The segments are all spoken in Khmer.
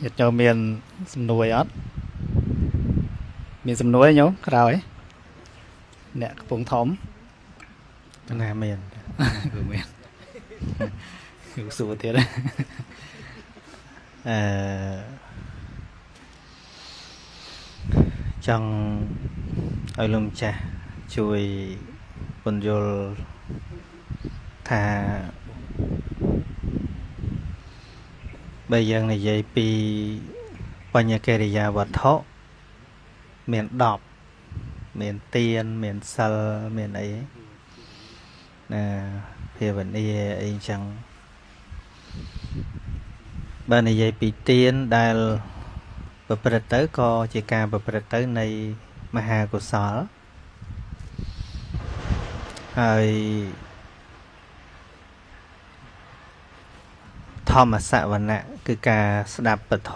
nhiệt nhau miền nuôi ớt miền sầm nuôi nhớ rồi nè vùng thóm Nà miền ừ miền ừ sủa thiệt đấy Trong ở lùm chà chui bồn dồn thà bây giờ này dây piปัญญา កិរិយាវត្ថុមាន10មានទៀនមានសិលមានអីណាភាវនាអីចឹងបើនិយាយពីទៀនដែលប្រព្រឹត្តទៅក៏ជាការប្រព្រឹត្តទៅនៃមហាកុសលហើយធម្មសវណៈគឺការស្ដាប់ពធ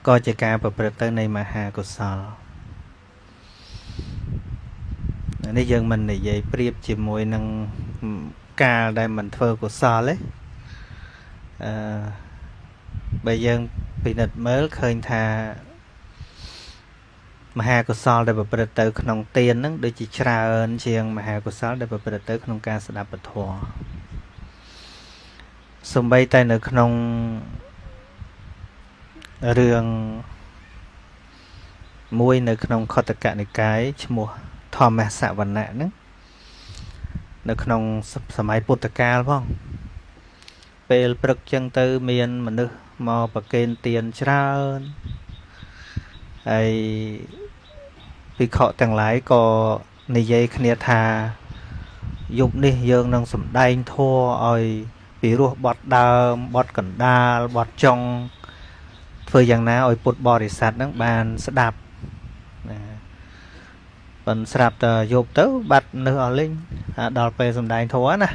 ក៏ជាការប្រព្រឹត្តទៅនៃមហាកុសលនេះយើងមិននិយាយប្រៀបជាមួយនឹងកាលដែលមិនធ្វើកុសលទេបើយើងពិនិត្យមើលឃើញថាមហាកុសលដែលប្រព្រឹត្តទៅក្នុងទានហ្នឹងដូចជាច្រើនជាងមហាកុសលដែលប្រព្រឹត្តទៅក្នុងការស្ដាប់ពធសូម្បីតែនៅក្នុងរឿងមួយនៅក្នុងខត្តកនិកាយឈ្មោះធម្មសវណៈហ្នឹងនៅក្នុងសម័យពុទ្ធកាលផងពេលព្រឹកចឹងទៅមានមនុស្សមកប្រគេនទានច្រើនហើយភិក្ខុទាំងឡាយក៏និយាយគ្នាថាយប់នេះយើងនឹងសម្ដែងធម៌ឲ្យពីរោះបត់ដើមបត់កណ្ដាលបត់ចុងធ្វើយ៉ាងណាឲ្យពុទ្ធបរិស័ទហ្នឹងបានស្ដាប់ណាប៉ុន្តែស្រាប់តែយប់ទៅបាត់នៅអស់លេងដល់ពេលសម្ដែងធម៌ណា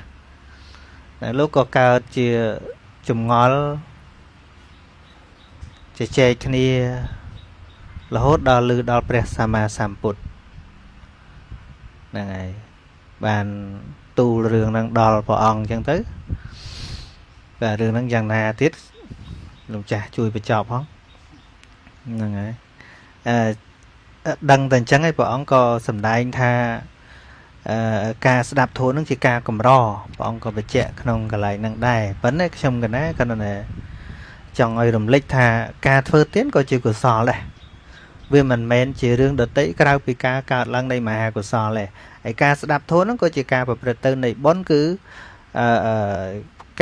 លោកក៏កើតជាចម្ងល់ជជែកគ្នារហូតដល់ឮដល់ព្រះសម្មាសម្ពុទ្ធហ្នឹងហើយបានទូលរឿងហ្នឹងដល់ព្រះអង្គអញ្ចឹងទៅតែរឿងហ្នឹងយ៉ាងណាទៀតលោកចាស់ជួយបញ្ចប់ផងហ្នឹងហើយដឹងតែអញ្ចឹងហើយព្រះអង្គក៏សម្ដែងថាការស្ដាប់ធម៌ហ្នឹងជាការកម្រព្រះអង្គក៏បញ្ជាក់ក្នុងកន្លែងហ្នឹងដែរប៉ុន្តែខ្ញុំកណាគាត់ថាចង់ឲ្យរំលឹកថាការធ្វើទានក៏ជាកុសលដែរវាមិនមែនជារឿងដតីក្រៅពីការកើតឡើងនៃមហាកុសលទេហើយការស្ដាប់ធម៌ហ្នឹងក៏ជាការប្រព្រឹត្តទៅនៃបុណ្យគឺ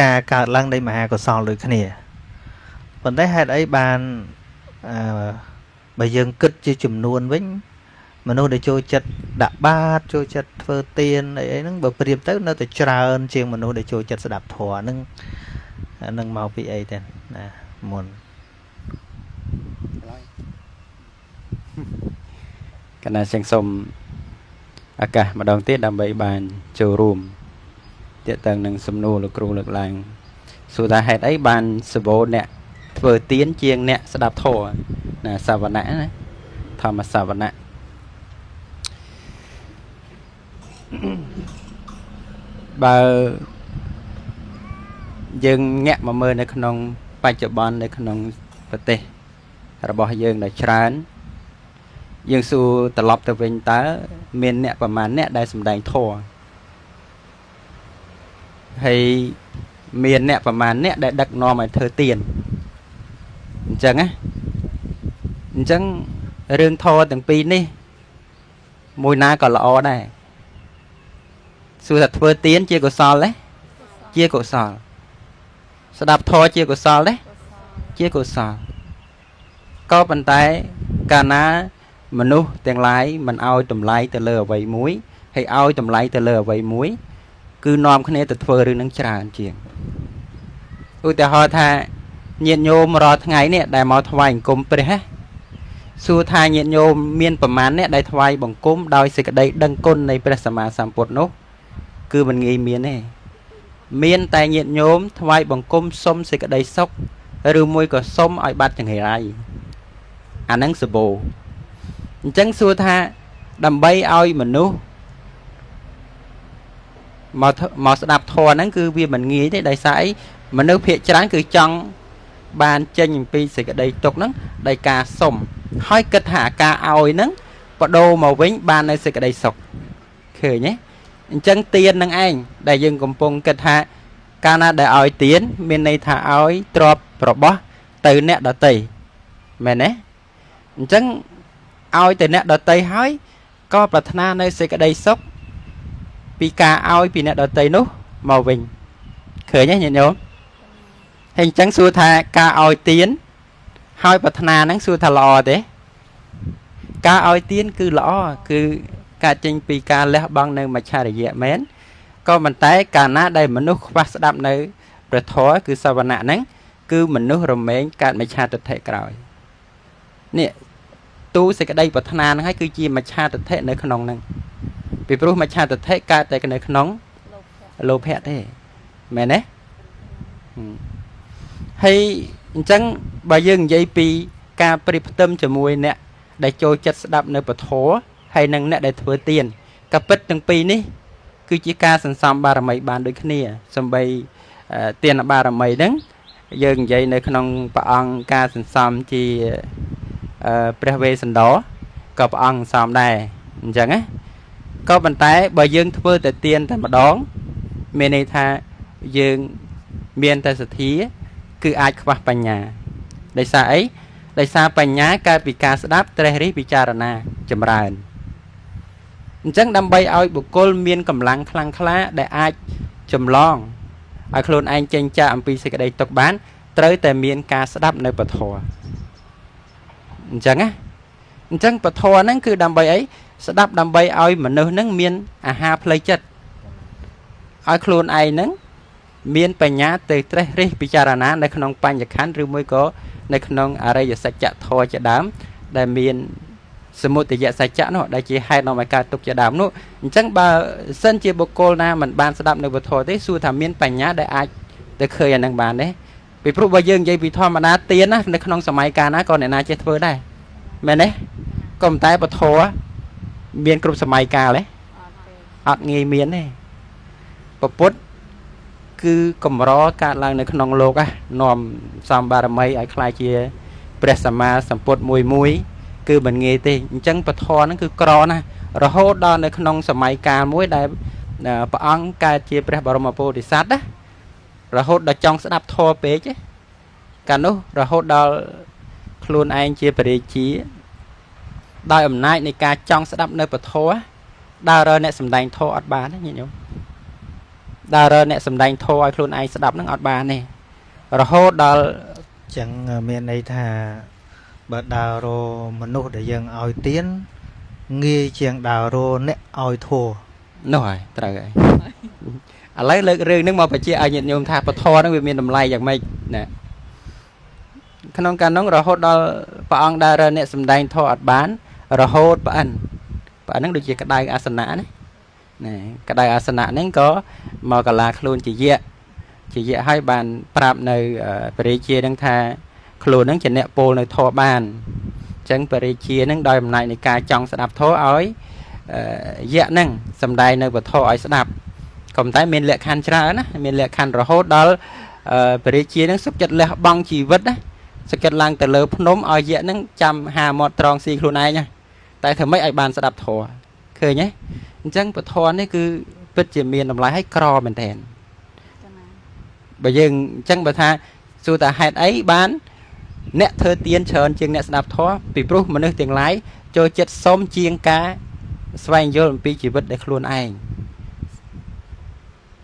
ការកើតឡើងនៃមហាកុសលដូចគ្នាប៉ុន្តែហេតុអីបានបើយើងគិតជាចំនួនវិញមនុស្សដែលចូលចិត្តដាក់បាតចូលចិត្តធ្វើទានអីហ្នឹងបើប្រៀបទៅនៅតែច្រើនជាងមនុស្សដែលចូលចិត្តស្ដាប់ធម៌ហ្នឹងមកពីអីទេណាមុនកណ្ដាលចឹងសូមឱកាសម្ដងទៀតដើម្បីបានចូលរួមទាក់ទងនឹងសំណួរលោកគ្រូលើកឡើងសួរថាហេតុអីបានសវោអ្នកធ្វើទានជាងអ្នកស្ដាប់ធម៌ណាសវណៈណាធម្មសវណៈបើយើងងាក់មកមើលនៅក្នុងបច្ចុប្បន្ននៅក្នុងប្រទេសរបស់យើងដែលច្រើនយើងសួរត្រឡប់ទៅវិញតើមានអ្នកប្រមាណអ្នកដែលសម្ដែងធម៌ហើយមានអ្នកប្រមាណអ្នកដែលដឹកនាំឲ្យធ្វើទានអញ្ចឹងណាអញ្ចឹងរឿងធម៌ទាំងពីរនេះមួយណាក៏ល្អដែរសួរថាធ្វើទានជាកុសលទេជាកុសលស្ដាប់ធម៌ជាកុសលទេជាកុសលក៏ប៉ុន្តែកាលណាមនុស្សទាំងឡាយមិនឲ្យតម្លៃទៅលើអ្វីមួយហើយឲ្យតម្លៃទៅលើអ្វីមួយគឺនាំគ្នាទៅធ្វើរឿងនឹងច្រើនជាងឧទាហរណ៍ថាញាតិញោមរាល់ថ្ងៃនេះដែលមកថ្វាយបង្គំព្រះសួរថាញាតិញោមមានប្រមាណអ្នកដែលថ្វាយបង្គំដោយសេចក្តីដឹងគុណនៃព្រះសម្មាសម្ពុទ្ធនោះគឺមិនងាយមានទេមានតែញាតិញោមថ្វាយបង្គំសុំសេចក្តីសុខឬមួយក៏សុំឲ្យបាត់ចង្រៃអាហ្នឹងសបោអញ្ចឹងសួរថាដើម្បីឲ្យមនុស្សមកស្ដាប់ធម៌ហ្នឹងគឺវាមិនងាយទេដោយសារអីមនុស្សភាគច្រើនគឺចង់ ban chênh pi sẽ cái đây tục nắng đây ca sôm hỏi kết hạ ca oi nắng và đồ màu vĩnh ban nơi sẽ cái đây sọc khởi nhé chân tiền nâng anh đại dương cùng phong kết hạ ca na để oi tiến bên này thả oi drop bó từ nét đỏ tì mẹ nè chân oi từ nét đỏ tì hỏi có bật na nơi sẽ cái đây sốc pi ca oi pi nét đỏ tì nút màu vĩnh khởi nhé nhìn nhớ hình trắng xua tha ca oi tiến hỏi bật na nắng xua tha lò thế ca oi tiến cứ lõ cứ ca chinh pi ca lẽ băng nơi mà cha để dễ mến có mình thấy cả ná đây mình nút phát đạp nơi rồi thói cứ sao nạ nắng cứ mình nút rồi mến cả mà cha thực thể rồi nè tu sẽ cái đây bật na nó hay cứ chi mà cha thực thể nơi khăn nông nâng vì pro mà cha thực thể ca tại cái nơi khăn nóng lô phe thế mẹ nè hay chẳng bà dương dây pi ca tâm cho mùi nè để cho chất đạp nơi bật thó hay nâng nè để thừa tiền cà pít từng pi ní cứ chỉ ca sẵn xong ba mấy bàn đôi kia xong bay tiền là ba mấy đứng dương vậy nơi khăn bà ăn ca sẵn xong chỉ preve sẵn đó có bà ăn xong đây chẳng á có bàn tay bà dương thừa tại tiền tại mà đón mình này tha dương miền tại sự thí cứ ai qua bàn nhà để xa ấy để xa bàn nhà ca bị ca đáp tre rí bị cha na chầm ràn chẳng đâm bay ao bộ cô miên cầm lăng khăn khá để ai chầm lon ai khôn anh tranh cha âm pi sẽ cái đây tộc bán tới tại miền ca đáp nơi bờ thò chẳng á chẳng bờ thò nó cứ đâm bay ấy sẽ đáp đâm bay ao mà nơi nắng miền à ha play chất ai khôn ai nắng miền bàn nhà từ tre rí bị cha na nơi khăn pan nhật khán rư mới có nơi khăn ở đây giờ sẽ chặt thò chặt đám để miềnสมมุติจะใส่จะเนาะได้จีให้น้องมาการตกจะดามนู้จังบาเส้นเจียบโกลนะมันบานสดับในบทโทได้สู้ทำเมียนปัญญาได้อาจได้เคยอันนังบานเนี่ยไปพรุบยื่นใจปีทอมานาเตียนนะในขนมสมัยการนะก่อนเนี่ยนาเจตเฟอร์ได้แม่เนี่ยก็มตายบทโทเมียนกลุ่มสมัยการเลยอัดเงียเมียนเนี่ยปปุ๊ดคือกลมร้อการลังในขนมโลกอะนอมซามบารมีไอ้คลายเจียเปรสมาสัมปดมวยคือมันเงี้ยตีจังปะทอนั่นคือกรอนะเราโหดในขนมสมัยการมวยได้ปะอังกาเจียพระบรมโพธิสัตว์นะเราโหดได้จ้องสนับทอเป๊ะจ้ะกันนู้เราโหดได้ครูนไอเจียปริจีได้อำนาจในการจ้องสนับในปะทอดาวเรเนี่ยสำแดงทออัดบานนะนี่โยมดาวเรเนี่ยสำแดงทอไอครูนไอสนับนั่งอัดบานนี่เราโหดได้จังเมียนในท่าบดาวโรมนุษย์ได้ยังเอาเตียนงี้เชียงดาวโรเนี่ยเอาโทหน่อยตรายอะไรเลิกเรื่องนึกมาไปเชี่ยไอเนี่ยโยมท่าปะทอนั่งเป็นเมียนดำไลอย่างไม่เนี่ยขนมการน้องเราโหดดาวปะอังดาวเรเนี่ยสำแดงทออัดบานเราโหดปะอันนั่งดูเชี่ยกระไดอาสนะนี่กระไดอาสนะนั่นก็มากลาคลูนจีเยะให้บานปราบในปริเชียดังท่าครูนั่งจะเนะโปในทอบานจังปริเชียนั่งดอยมันในการจองสนับทออ้อยเยอะนั่งสำได้ในบททออ้อยสนับกลมใต้เมนเละคันชรานะเมนเละคันเราโหดดอลปริเชียนั่งสุกจัดเละบังชีวิตนะสกัดลังแต่เลือพนมอ้อยเยอะนั่งจำหาหมดตรองซีครูนายเนี่ยแต่ทำไมไอ้บานสนับทอเคยไหมจังบททอนี่คือเป็นเจมีนทำลายให้กรอเป็นแทนไปยังจังบททาสู้แต่เหตุไอ้บ้านเนะเธอเตียนเชิญเชียงเนะสนับท้อปีปรุมันนึกเตียงไล่โจเจ็ดส้มเชียงกาสวายโยนปีชีวิตได้ครูนไอ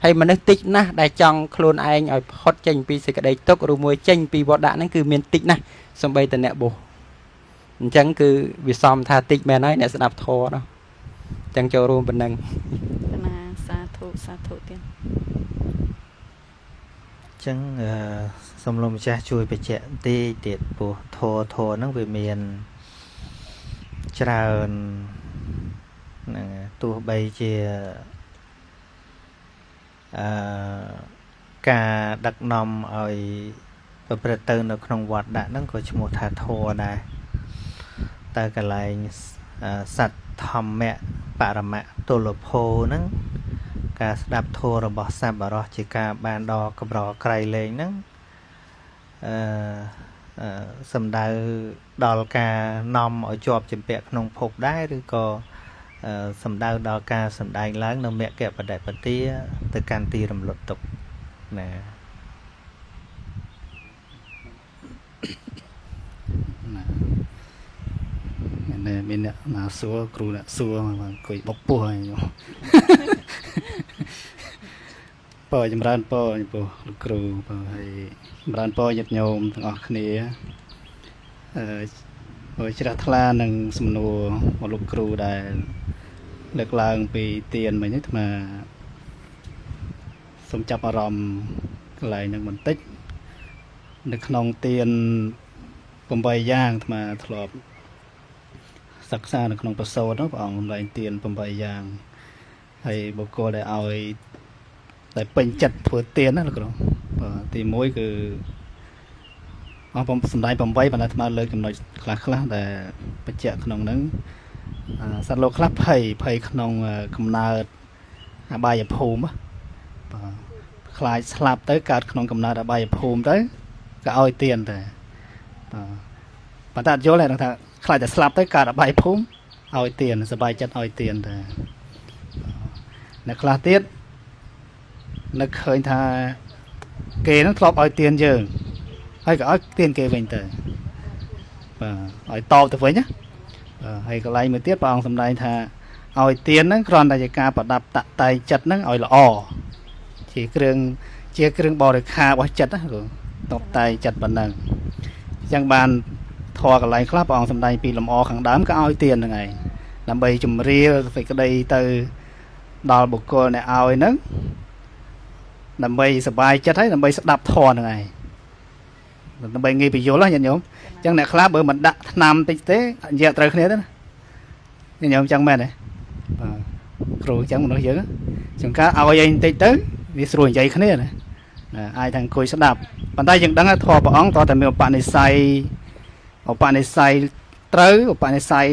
ให้มันนึกติดนะได้จังครูนไอเอาพอดเจงปีสิกระไดตกรูมวยเจงปีบอดานั่นคือเมียนติดนะสมบัยแต่เนะโบจังคือวิซอมทาติดแม่น้อยเนะสนับท้อเนาะจังโจรูมเป็นนังนาสาธุเตียนจังสมรมจะช่วยไปเจาะตีเด็ดปูโทนั่งไปเมียนจรานตัวใบเจียกาดักนอมเอาประเตินในขนมวัดได้นั่งก็ชโมทาโทได้แต่กระไรสัตว์ทำแม่ปารมะตัวหลบโพนั่งการดับโทระบบสับบรอจิกาบานดอกกระบอกไกลเลยนั่ง អសំដៅដល់ការនាំឲ្យជាប់ចម្ពាក់ក្នុងភពដែរឬក៏សំដៅដល់ការសម្ដែងឡើងនៅមគ្គបដិបទាទៅកាន់ទីរំលត់ទុកណា nè mình nè là xua cừu nè xua mà cười bốc bùa này nhở bò chấm ran bò cừu bò hay ran bò nhật nhôm thằng ọt này bò chỉ là thla nâng sầm nô một lục cừu đại lực lang bị tiền mà nhất mà sum chập aram lại nâng mình tích được nòng tiền bầm bay giang mà thọp sắc xa được nòng bờ sâu đó bọn lại tiền bầm bay giang hay bộ cô để ao để bình chặt vừa tiền đó được không thì mỗi cái ông bầm sầm đai bầm bay mà lại lấy cái nói khá để bình chặt nòng nứng sát lô khắp hay nòng cầm na bay ở phùm á khai slap tới cả nòng cầm na bay ở phùm tới cả ao tiền để bạn ta vô lại là khaiจะ slap tới cả bài phúng ឲ្យtiền សบายចិត្ត ឲ្យtiền តែអ្នកខ្លះទៀតនឹកឃើញថាគេនឹងធ្លាប់ឲ្យtiềnយើងហើយក៏ឲ្យtiềnគេវិញទៅបាទឲ្យតបទៅវិញណាហើយកន្លែងមួយទៀតព្រះអង្គសម្ដែងថាឲ្យtiềnហ្នឹងគ្រាន់តែជាការប្រដាប់តាក់តែងចិត្តហ្នឹងឲ្យល្អជាគ្រឿងបរិខារបស់ចិត្តណាតបតែងចិត្តប៉ុណ្ណឹងអញ្ចឹងបានធေါ်កន្លែងខ្លះព្រះអង្គសម្ដែងពីលំអខាងដើមក៏ឲ្យtiềnហ្នឹងឯងដើម្បីជំរាបសេចក្តីទៅដល់បុគ្គលអ្នកឲ្យហ្នឹងដើម្បីសบายចិត្តហើយដើម្បីស្ដាប់ធម៌ហ្នឹងឯងដើម្បីងាយបញ្យល់ណាញាតិញោមអញ្ចឹងអ្នកខ្លះបើមិនដាក់ថ្នាំតិចទេនិយាយត្រូវគ្នាទេណាញាតិញោមអញ្ចឹងមែនទេបាទគ្រូអញ្ចឹងមនុស្សយើងចង្ការឲ្យឯងតិចទៅវាស្រួលនិយាយគ្នាណាអាចថាអង្គុយស្ដាប់ប៉ុន្តែយើងដឹងថាធម៌ព្រះអង្គតើតែមានឧបនិស្ស័យត្រូវឧបនិស្ស័យ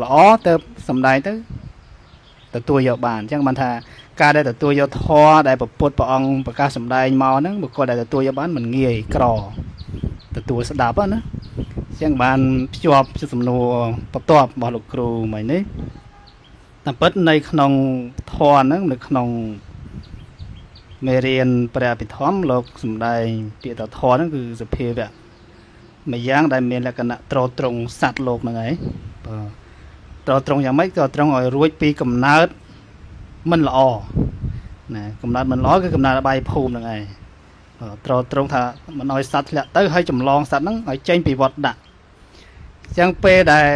ល្អទៅសំដែងទៅទទួលយកបានអញ្ចឹងបានថាការដែលទទួលយកធម៌ដែលពុទ្ធព្រះអង្គប្រកាសសម្ដែងមកហ្នឹងបុគ្គលដែលទទួលយកបានមិនងាយក្រទទួលស្ដាប់ណាអញ្ចឹងបានភ្ជាប់សំណួរបន្ទាប់របស់លោកគ្រូមិញនេះតាមពិតនៅក្នុងធម៌ហ្នឹងនៅក្នុងមេរៀនព្រះអភិធម្មលោកសម្ដែងពាក្យថាធម៌ហ្នឹងគឺសភាវៈមួយយ៉ាងដែលមានលក្ខណៈត្រត្រង់សត្វលោកហ្នឹងឯងបាទត្រត្រង់យ៉ាងម៉េចក៏ត្រង់ឲ្យរួចពីកំណើតមិនល្អណាកំណើតមិនល្អគឺកំណើតអបាយភូមិហ្នឹងឯងត្រត្រង់ថាមិនឲ្យសត្វធ្លាក់ទៅហើយចម្លងសត្វហ្នឹងឲ្យចេញពីវត្តដាក់អញ្ចឹងពេលដែល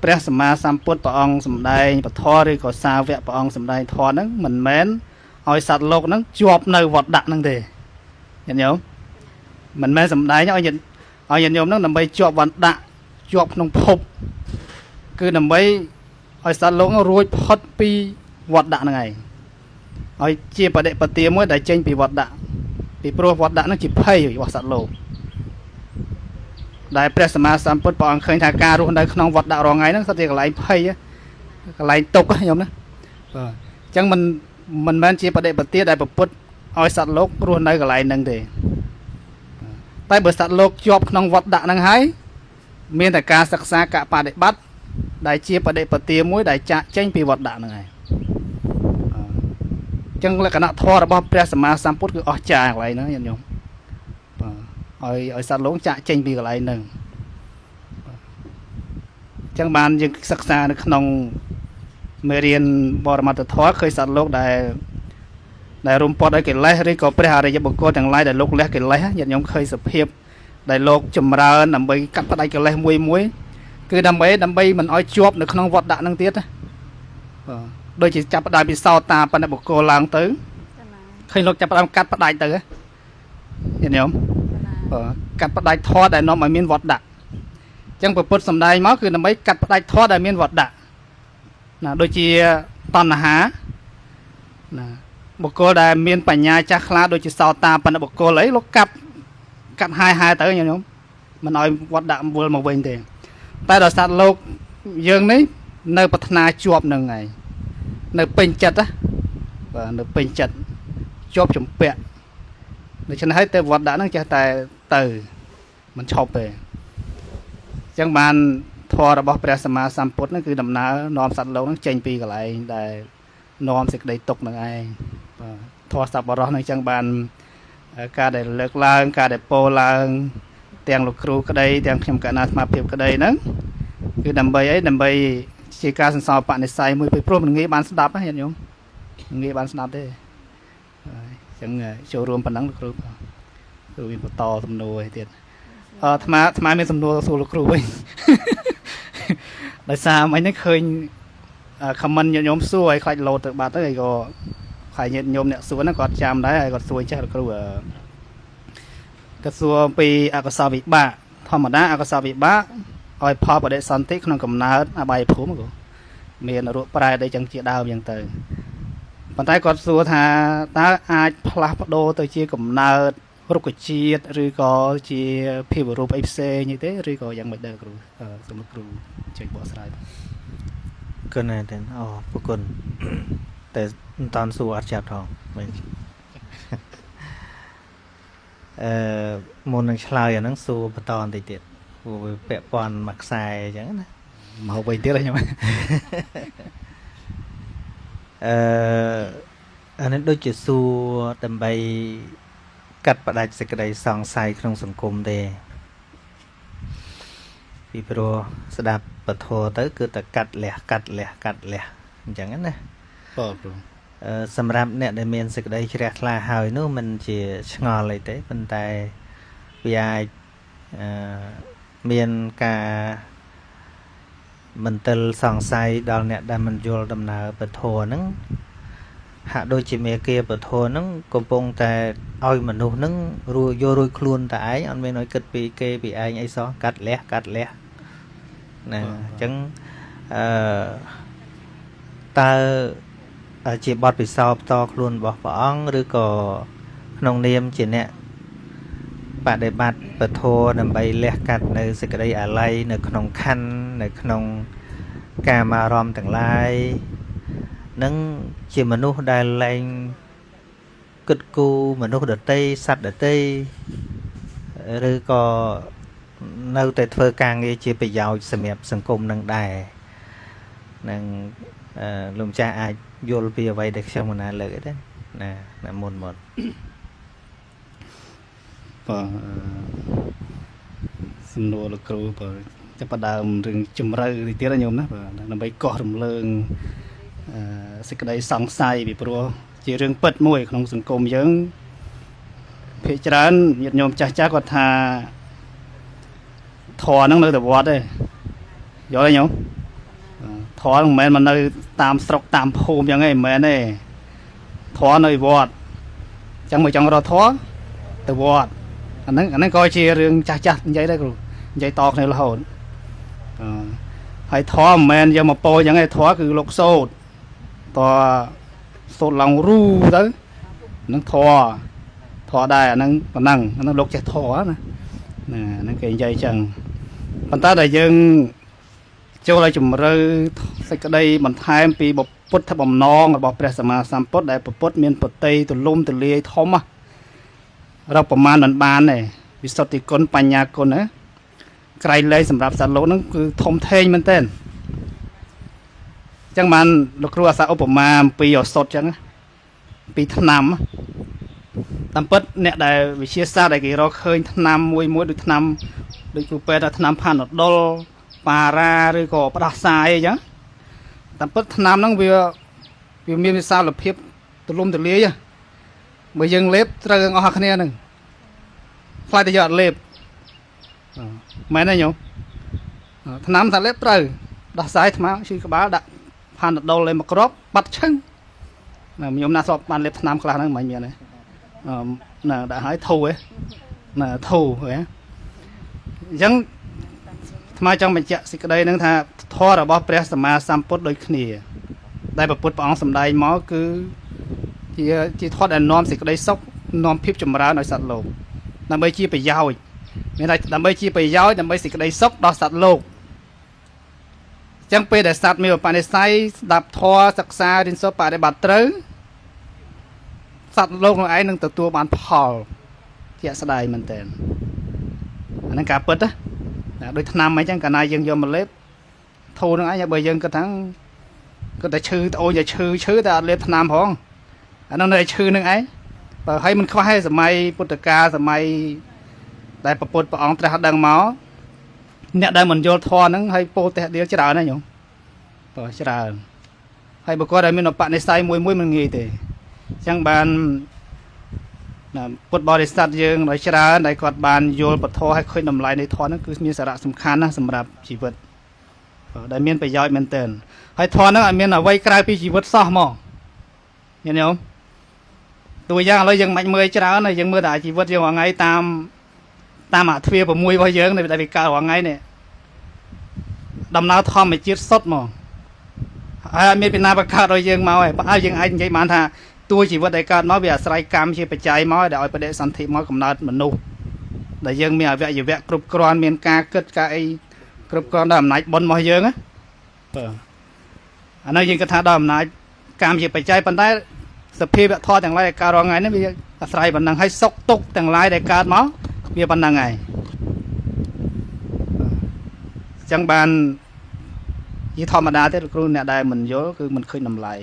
ព្រះសម្មាសម្ពុទ្ធព្រះអង្គសម្ដែងពធឬក៏សាវកព្រះអង្គសម្ដែងធម៌ហ្នឹងមិនមែនឲ្យសត្វលោកហ្នឹងជាប់នៅវត្តដាក់ហ្នឹងទេញាតិញោមមិនមែនសម្ដែងឲ្យញាតិញោមហ្នឹងដើម្បីជាប់វត្តដាក់ជាប់ក្នុងភពគឺដើម្បីឲ្យសត្វលោករួចផុតពីវត្តដាក់ហ្នឹងឯងឲ្យជាបដិបទាមួយដែលចេញពីវត្តដាក់ពីព្រោះវត្តដាក់ហ្នឹងជាភ័យរបស់សត្វលោកដែលព្រះសម្មាសម្ពុទ្ធព្រះអង្គឃើញថាការរស់នៅក្នុងវត្តដាក់រងថ្ងៃហ្នឹងសិតជាកន្លែងភ័យកន្លែងទុកញោមណាបាទអញ្ចឹងមិនមែនជាបដិបទាដែលប្រពុតឲ្យសត្វលោករស់នៅកន្លែងហ្នឹងទេតែបើសត្វលោកជាប់ក្នុងវត្តដាក់ហ្នឹងហើយមានតែការសិក្សាការបដិបត្តិដែលជាបដិបទាមួយដែលចាក់ចេញពីវត្តដាក់ហ្នឹងហើយអញ្ចឹងលក្ខណៈធម៌របស់ព្រះសម្មាសម្ពុទ្ធគឺអស្ចារ្យកន្លែងហ្នឹងញាតិញោមបាទឲ្យសត្វលោកចាក់ចេញពីកន្លែងហ្នឹងអញ្ចឹងបានយើងសិក្សានៅក្នុងមេរៀនបរមត្ថធម៌ឃើញសត្វលោកដែលរំពត់ឲ្យកិលេសឬក៏ព្រះអរិយបុគ្គលទាំងឡាយដែលលោកលះកិលេសញាតិញោមឃើញសភាពដែលលោកចម្រើនដើម្បីកាត់ផ្ដាច់កិលេសមួយគឺដើម្បីមិនឲ្យជាប់នៅក្នុងវត្តដាក់ហ្នឹងទៀតណាបាទដូចជាចាប់ផ្ដើមពីសោតាបណ្ឌបុគ្គលឡើងទៅឃើញលោកចាប់ផ្ដើមកាត់ផ្ដាច់ទៅញាតិញោមកាត់ផ្ដាច់ធម៌ដែលនាំឲ្យមានវត្តដាក់អញ្ចឹងពុទ្ធសម្ដែងមកគឺដើម្បីកាត់ផ្ដាច់ធម៌ដែលមានវត្តដាក់ណាដូចជាតណ្ហាណាបុគ្គលដែលមានបញ្ញាចាស់ខ្លាដូចជាសោតាបណ្ឌបុគ្គលអីលោកកាត់ហាយទៅញោមមិនឲ្យវត្តដាក់វល់មកវិញទេតែដល់សត្វលោកយើងនេះនៅប្រាថ្នាជាប់នឹងឯងនៅពេញចិត្តណាបាទនៅពេញចិត្តជាប់ចម្ពាក់ដូច្នេះហើយទៅវត្តដាក់ហ្នឹងចេះតែ ទៅมันឈប់ទេអញ្ចឹងបានធម៌របស់ព្រះសម្មាសម្ពុទ្ធហ្នឹងគឺដំណើរនាំសត្វលោកហ្នឹងចេញពីកន្លែងដែលនាំសេចក្តីទុក្ខនឹងឯងបាទធម៌សប្បុរសហ្នឹងអញ្ចឹងបានការដែលលើកឡើងការដែលពោលឡើងទាំងលោកគ្រូក្តីទាំងខ្ញុំកណ្ណាអាត្មាភាពក្តីហ្នឹងគឺដើម្បីអីដើម្បីជាការសន្សំបនិស្ស័យមួយពីព្រោះមិនងាយបានស្ដាប់ណាញាតិញោមមិនងាយបានស្ដាប់ទេអញ្ចឹងចូលរួមប៉ុណ្ណឹងលោកគ្រូគ្រូមានបន្តសំណួរឯទៀតអាត្មាមានសំណួរសួរលោកគ្រូវិញដោយសារមិញហ្នឹងឃើញខមមិនញាតិញោមសួរឲ្យខ្លាចលោតទៅបាត់ទៅហើយក៏ខ្លាចញាតិញោមអ្នកសួរហ្នឹងគាត់ចាំដែរហើយគាត់សួរចេះលោកគ្រូគាត់សួរពីអកុសលវិបាកធម្មតាអកុសលវិបាកឲ្យផលបដិសន្ធិក្នុងកំណើតអបាយភូមិក៏មានរកប្រែអីចឹងជាដើមចឹងទៅប៉ុន្តែគាត់សួរថាតើអាចផ្លាស់ប្ដូរទៅជាកំណើតរុក្ខជាតិឬក៏ជាភាវរូបអីផ្សេងទេឬក៏យ៉ាងម៉េចដែរគ្រូសូមលោកគ្រូចេញបកស្រាយគុណទេអូប្រគុណតែមិនតាន់សួរអត់ចាប់ផងវិញមុននឹងឆ្លើយអាហ្នឹងសួរបន្តបន្តិចទៀតព្រោះវាពាក់ព័ន្ធមួយខ្សែអញ្ចឹងណាមកវិញទៀតខ្ញុំអានេះដូចជាសួរដើម្បីកាត់ផ្ដាច់សេចក្តីសង្ស័យក្នុងសង្គមទេពីព្រោះស្ដាប់ពធទៅគឺតែកាត់លះអញ្ចឹងណាបាទគ្រូសម្រាប់អ្នកដែលមានសេចក្តីជ្រះថ្លាហើយនោះមិនជាឆ្ងល់អីទេប៉ុន្តែវាអាចមានការមន្ទិលសង្ស័យដល់អ្នកដែលមិនយល់ដំណើរពធហ្នឹងហាក់ដូចជាមេគាពធហ្នឹងកំពុងតែឲ្យមនុស្សហ្នឹងយករួចខ្លួនតែឯងអត់មានឲ្យគិតពីគេពីឯងអីសោះកាត់លះណាអញ្ចឹងតើជាបទពិសោធន៍ផ្ទាល់ខ្លួនរបស់ព្រះអង្គឬក៏ក្នុងនាមជាអ្នកបដិបត្តិពធដើម្បីលះកាត់នៅសេចក្តីអាល័យនៅក្នុងខណ្ឌនៅក្នុងកាមារម្មណ៍ទាំងឡាយនឹងជាមនុស្សដែលលែងគិតគូរមនុស្សដទៃសត្វដទៃឬក៏នៅតែធ្វើការងារជាប្រយោជន៍សម្រាប់សង្គមនឹងដែរនឹងលោកម្ចាស់អាចយល់ពីអ្វីដែលខ្ញុំមិនណាលើកអីទេណាមុនបាទសំណួរលោកគ្រូបាទចាប់ផ្ដើមរឿងជំរឿទីទៀតណាញោមណាបាទដើម្បីកោះរំលើងសេចក្តីសង្ស័យពីព្រោះជារឿងពិតមួយក្នុងសង្គមយើងភាគច្រើនញាតិញោមចាស់គាត់ថាធម៌ហ្នឹងនៅតែវត្តទេយល់ទេញោមធម៌មិនមែនមកនៅតាមស្រុកតាមភូមិយ៉ាងហ្នឹងមិនមែនទេធម៌នៅវត្តអញ្ចឹងមកចង់រកធម៌ទៅវត្តអាហ្នឹងក៏ជារឿងចាស់និយាយដែរគ្រូនិយាយតគ្នារហូតហើយធម៌មិនមែនយកមកពោលយ៉ាងហ្នឹងធម៌គឺលោកសូត្រតសូត្រឡើងរូទៅនឹងធម៌ដែរអាហ្នឹងប៉ុណ្ណឹងអាហ្នឹងលោកចេះធម៌ណាហ្នឹងគេនិយាយចឹងប៉ុន្តែដែលយើងចូលឲ្យជំរឿសេចក្តីបន្ថែមពីពុទ្ធបំណងរបស់ព្រះសម្មាសម្ពុទ្ធដែលពុទ្ធមានបតីទូលំទូលាយធំរកប្រមាណមិនបានទេវិសុទ្ធិគុណបញ្ញាគុណណាក្រៃលែងសម្រាប់សត្វលោកហ្នឹងគឺធំធេងមែនទែនចឹងបានលោកគ្រូអាសាឧបមាអំពីឱសថចឹងពីថ្នាំតាមពិតអ្នកដែលវិទ្យាសាស្ត្រដែលគេរកឃើញថ្នាំមួយដូចថ្នាំដូចគ្រូពេទ្យថាថ្នាំផាណូដុលប៉ារ៉ាឬក៏ផ្ដាសាយអីចឹងតាមពិតថ្នាំហ្នឹងវាមានវិសាលភាពទូលំទូលាយបើយើងលេបត្រូវអស់គ្នាហ្នឹងខ្លាចតែយកអត់លេបមែនទេញោមថ្នាំថាលេបត្រូវដោះស្រាយថ្មឈឺក្បាលដាក់ផាណូដុលលេមកគ្រាប់បាត់ឈឹងញោមណាស្បបានលេបថ្នាំខ្លះហ្នឹងមិនមានទេណាដាក់ឲ្យធូរណាធូរហ៎អញ្ចឹងថ្មចង់បញ្ជាក់សេចក្តីហ្នឹងថាធម៌របស់ព្រះសម្មាសម្ពុទ្ធដូចគ្នាដែលព្រះពុទ្ធព្រះអង្គសម្ដែងមកគឺជាធម៌ដែលនាំសេចក្តីសុខនាំភាពចម្រើនឲ្យសត្វលោកដើម្បីជាប្រយោជន៍មានតែដើម្បីជាប្រយោជន៍ដើម្បីសេចក្តីសុខដល់សត្វលោកអញ្ចឹងពេលដែលសត្វមានឧបនិស្ស័យស្ដាប់ធម៌សិក្សារៀនសូត្របប្រតិបត្តិត្រូវសត្វលោកខ្លួនឯងនឹងទទួលបានផលជាក់ស្ដែងមែនទែន ហ្នឹងការពិតណាដូចឆ្នាំអីចឹងកាលណាយើងយកមកលេបធូរហ្នឹងឯងបើយើងគិតថាគាត់តែឈឺត្អូញតែឈឺតែអត់លេបថ្នាំផងអាហ្នឹងនៅតែឈឺហ្នឹងឯងបើហើយមិនខ្វះទេសម័យពុទ្ធកាលសម័យដែលព្រះពុទ្ធព្រះអង្គត្រាស់ដឹងមកអ្នកដែលមិនយល់ធម៌ហ្នឹងហើយពោលតេះដៀលច្រើនណាញោមបើច្រើនហើយបើគាត់ដែលមានឧបនិស្ស័យមួយមិនងាយទេអញ្ចឹងបានពុទ្ធបរិស័ទយើងដោយច្រើនដែលគាត់បានយល់ពធឲ្យឃើញតម្លៃនៃធម៌ហ្នឹងគឺមានសារៈសំខាន់ណាស់សម្រាប់ជីវិតដែលមានប្រយោជន៍មែនទែនហើយធម៌ហ្នឹងអត់មានអ្វីក្រៅពីជីវិតសោះហ្មងញញោមតួយ៉ាងឥឡូវយើងមិនមើលច្រើនហើយយើងមើលតែជីវិតយើងរាល់ថ្ងៃតាមអាទ្វារ6របស់យើងដែលវាកើតរាល់ថ្ងៃនេះដំណើរធម្មជាតិសុទ្ធហ្មងហើយអត់មានពីណាបង្កើតឲ្យយើងមកហើយបើឲ្យយើងអាចនិយាយបានថាតួជីវិតដែលកើតមកវាអាស្រ័យកម្មជាបច្ច័យមកដែលឲ្យបដិសន្ធិមកកំណើតមនុស្សដែលយើងមានអវយវៈគ្រប់គ្រាន់មានការគិតការអីគ្រប់គ្រាន់ដល់អំណាចបុណ្យរបស់យើងណាបាទអានោះយើងគិតថាដល់អំណាចកម្មជាបច្ច័យប៉ុន្តែសភាវៈធម៌ទាំងឡាយដែលកើតរាល់ថ្ងៃនេះវាអាស្រ័យប៉ុណ្ណឹងហើយសុខទុក្ខទាំងឡាយដែលកើតមកវាប៉ុណ្ណឹងហើយអញ្ចឹងបានជាធម្មតាទេលោកគ្រូអ្នកដែលមិនយល់គឺមិនឃើញតម្លៃ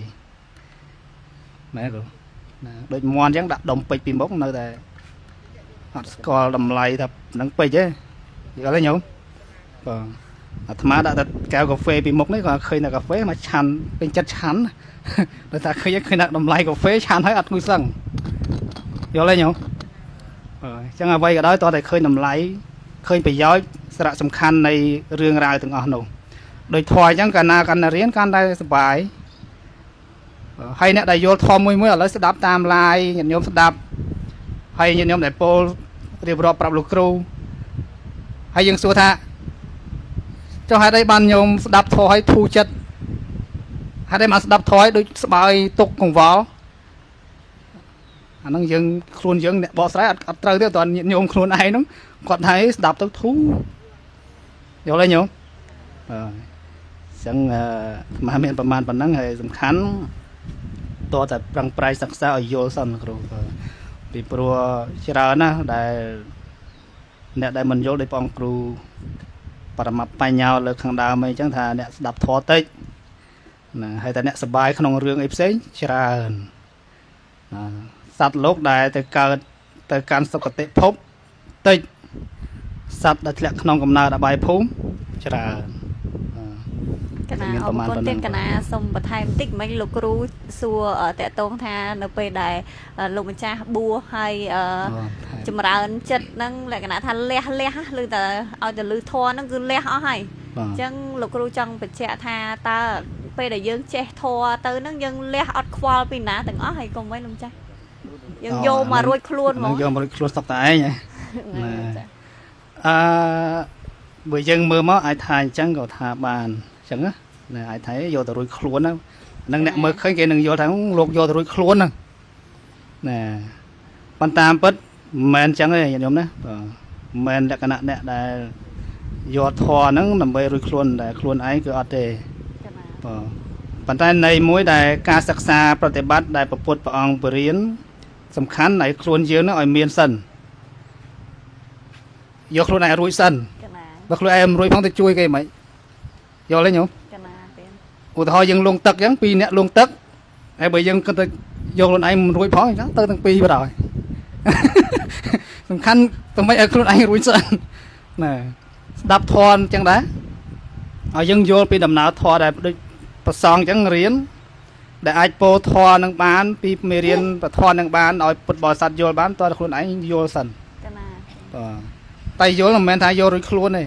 មែនគ្រូណាដូចមន់អញ្ចឹងដាក់ដុំពេជ្រពីមុខនៅតែអត់ស្គាល់តម្លៃថានឹងពេជ្រទេយល់ទេញោមបងអាត្មាដាក់តែកែវកាហ្វេពីមុខនេះក៏ឃើញតែកាហ្វេមកឆាន់ពេញចិត្តឆាន់ដោយថាឃើញដាក់តម្លៃកាហ្វេឆាន់ហើយអត់គួរសឹងយល់ទេញោមអញ្ចឹងអ្វីក៏ដោយតោះតែឃើញតម្លៃឃើញប្រយោជន៍សារៈសំខាន់នៃរឿងរ៉ាវទាំងអស់នោះដោយធម៌អញ្ចឹងកាលណាកាន់តែរៀនកាន់តែសុបាយហើយអ្នកដែលយល់ធម៌មួយឥឡូវស្ដាប់តាមឡាយញាតិញោមស្ដាប់ហើយញាតិញោមដែលពោលរៀបរាប់ប្រាប់លោកគ្រូហើយយើងសួរថាចុះហេតុអីបានញោមស្ដាប់ធម៌ឲ្យធូរចិត្តហេតុអីបានស្ដាប់ធម៌ឲ្យដូចស្បើយទុកកង្វល់អាហ្នឹងយើងខ្លួនយើងអ្នកបកស្រាយអត់ត្រូវទេតើញាតិញោមខ្លួនឯងហ្នឹងគាត់ថាស្ដាប់ទៅធូរយល់ទេញោមអញ្ចឹងមកមានប្រមាណប៉ុណ្ណឹងហើយសំខាន់តើតែប្រឹងប្រែងសិក្សាឲ្យយល់សិនគ្រូពីព្រោះច្រើនណាស់ដែលអ្នកដែលមិនយល់ដោយព្រះអង្គគ្រូបរមបញ្ញោលើខាងដើមអីចឹងថាអ្នកស្ដាប់ធម៌តិចណាហើយតែអ្នកសប្បាយក្នុងរឿងអីផ្សេងច្រើនណាសត្វលោកដែលទៅកើតទៅកាន់សុគតិភពតិចសត្វដែលធ្លាក់ក្នុងកំណើតអបាយភូមិច្រើនកណាអរគុណទៀតកណាសូមបន្ថែមបន្តិចមិញលោកគ្រូសួរតកតងថានៅពេលដែលលោកម្ចាស់បួសហើយចម្រើនចិត្តហ្នឹងលក្ខណៈថាលះឬតែឲ្យទៅលឺធម៌ហ្នឹងគឺលះអស់ហើយអញ្ចឹងលោកគ្រូចង់បញ្ជាក់ថាតើពេលដែលយើងចេះធម៌ទៅហ្នឹងយើងលះអត់ខ្វល់ពីណាទាំងអស់ហើយកុំវិញលោកម្ចាស់យើងយកមករួចខ្លួនហ្មងយកមករួចខ្លួនសុខតែឯងណាបើយើងមើលមកអាចថាអញ្ចឹងក៏ថាបានអញ្ចឹងណាអាចថាយកទៅរួចខ្លួនហ្នឹងអ្នកមើលឃើញគេនឹងយល់ថាលោកយកទៅរួចខ្លួនហ្នឹងណាប៉ុន្តែតាមពិតមិនមែនអញ្ចឹងទេញាតិញោមណាមិនមែនលក្ខណៈអ្នកដែលយកធម៌ហ្នឹងដើម្បីរួចខ្លួនតែខ្លួនឯងគឺអត់ទេប៉ុន្តែនៃមួយដែលការសិក្សាប្រតិបត្តិដែលព្រះពុទ្ធព្រះអង្គបរៀនសំខាន់ឲ្យខ្លួនយើងហ្នឹងឲ្យមានសិនយកខ្លួនឯងរួចសិនបើខ្លួនឯងមិនរួចផងទៅជួយគេមិនយល់ទេញោមឧទាហរណ៍យើងលងទឹកអញ្ចឹងពីរអ្នកលងទឹកហើយបើយើងគិតទៅយកខ្លួនឯងមិនរួចផងអញ្ចឹងទៅទាំងពីរបណ្ដោយសំខាន់តែមិនឲ្យខ្លួនឯងរួចសិនណាស្ដាប់ធម៌អញ្ចឹងដែរឲ្យយើងយល់ពីដំណើរធម៌ដែលដូចប្រសងអញ្ចឹងរៀនដែលអាចពោលធម៌នឹងបានពីមេរៀនពធនឹងបានឲ្យពុទ្ធបរិស័ទយល់បានតើខ្លួនឯងយល់សិនតែយល់មិនមែនថាយករួចខ្លួនទេ